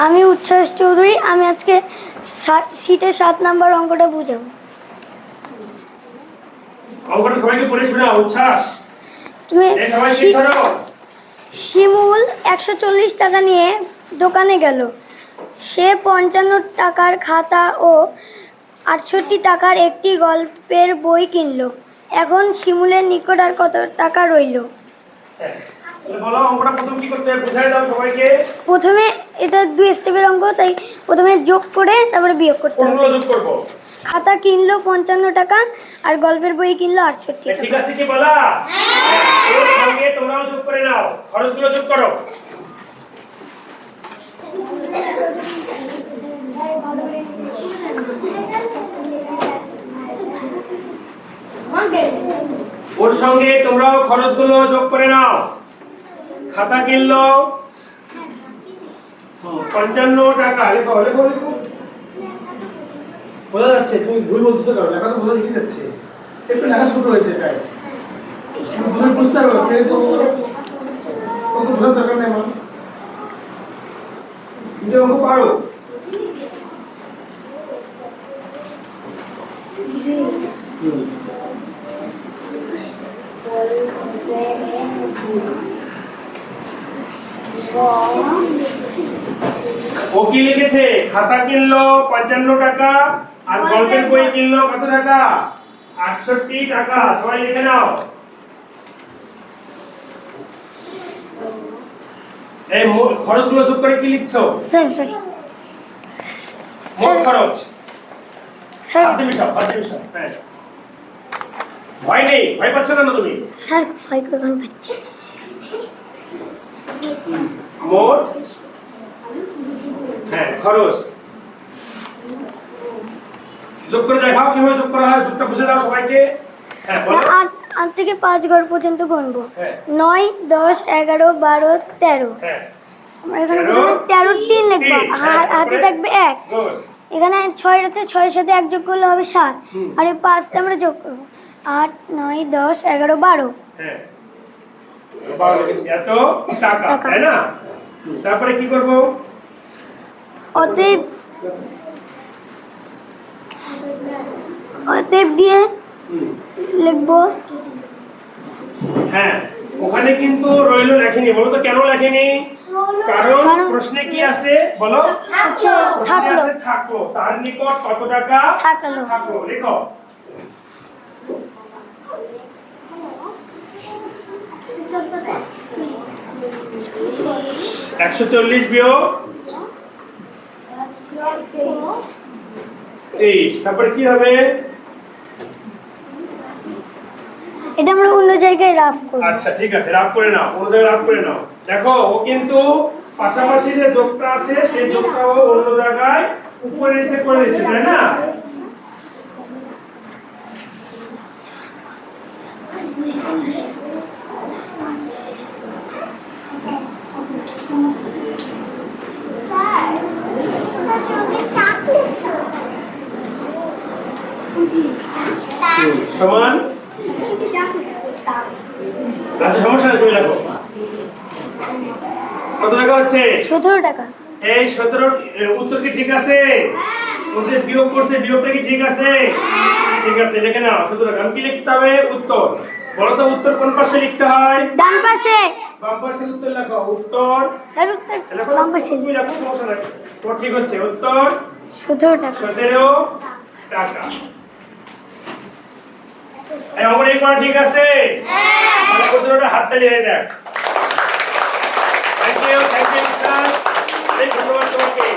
আমি উচ্ছ্বাস চৌধুরী। আমি আজকে শীটের 7 নম্বর অঙ্কটা বুঝাবো। অঙ্কটা সবাইকে পড়ে শোনাও। উচ্ছ্বাস, তুমি সবাই ঠিক ধরো। শিমুল 140 টাকা নিয়ে দোকানে গেল। সে 55 টাকার খাতা ও 68 টাকার একটি গল্পের বই কিনলো। এখন শিমুলের নিকট আর কত টাকা রইল? বলো অঙ্কটা প্রথম কি করতে হবে বুঝাই দাও সবাইকে। প্রথমে এটা 2 স্টেপের অঙ্ক, তাই প্রথমে যোগ করে তারপরে বিয়োগ করতে হবে। কোনগুলো যোগ করব? খাতা কিনলো 55 টাকা আর গল্পের বই কিনলো 68 টাকা। ঠিক আছে কি বলা? হ্যাঁ, এর সঙ্গে তোমরাও যোগ করে নাও, খরচগুলো যোগ করো। ওর সঙ্গে তোমরাও খরচগুলো যোগ করে নাও। খাতা কিনলো 55 টাকা। লেখো লেখো লেখো। বোঝা যাচ্ছে? তুমি ভুল বলছো কেন? লেখা তো বোঝা যাচ্ছে, একটু লেখা ছোট হয়েছে তাই তুমি বুঝতে পারবে। কিন্তু কত বোঝার দরকার নেই আমার, কিন্তু অঙ্ক পারো। ও কি লিখেছে? খাতা কিনলো 55 টাকা আর গল্পের বই কিনলো কত টাকা? 68 টাকা। সবাই লিখে নাও। এই খরচগুলো যোগ করে কি লিখছো? সরি মোট খরচ। স্যার, হাতে মিশাও, হাতে মিশাও। হ্যাঁ, ভয় নেই। ভয় পাচ্ছ কেন তুমি? স্যার ভয় কখন পাচ্ছি? মোট হ্যাঁ খরচ যোগ করে দেখাও কিভাবে যোগ করা হয়। যোগটা বুঝে দাও সবাইকে। হ্যাঁ বলো। 8 থেকে 5 ঘর পর্যন্ত গুনবো। হ্যাঁ। 9, 10, 11, 12, 13। হ্যাঁ, আমরা এখানে প্রথমে 13 3 লিখবো, হাতে থাকবে 1। গুড। এখানে 6 আছে, 6 সাথে 1 যোগ করলে হবে 7। আর এই 5 আমরা যোগ করবো। 8, 9, 10, 11, 12। হ্যাঁ, 12 লিখেছি। এত টাকা, তাই না? তারপরে কি করব? অতএব দিয়ে লিখবো। হ্যাঁ, ওখানে কিন্তু রইল লেখেনি। বলো তো কেন লেখেনি? কারণ প্রশ্নে কি আছে বলো? প্রশ্নে আছে থাকলো। তার নিকট কত টাকা থাকলো। লেখো। 140 বিয়োগ 23। তারপরে কি হবে? এটা আমরা অন্য জায়গায় রাফ করব। আচ্ছা ঠিক আছে, রাফ করে নাও। অন্য জায়গায় রাফ করে নাও। দেখো ও কিন্তু পাশাপাশি যে যোগটা আছে সেই যোগটাও অন্য জায়গায় উপরে নিচে করে দিচ্ছে, তাই না? সমান। আচ্ছা সমস্যা নেই, তুমি লেখো। কত টাকা হচ্ছে? 17 টাকা। এই 17 উত্তর কি ঠিক আছে? ও যে বিয়োগ করছে বিয়োগটা কি ঠিক আছে? ঠিক আছে, লিখে নাও 17 টাকা। আমি কি লিখতে হবে? উত্তর। বলো তো উত্তর কোন পাশে লিখতে হয়? ডান পাশে। বাম পাশে উত্তর লেখো। উত্তর স্যার উত্তর লেখো। বাম পাশে। তুমি লেখো, সমস্যা নাই। তো ঠিক হচ্ছে। উত্তর 17 টাকা। 17 টাকা। এই আমার এই পড়া ঠিক আছে? হ্যাঁ। তাহলে উত্তরটা হাততালি হয়ে যাক। Thank you sir. ধন্যবাদ তোমাকে।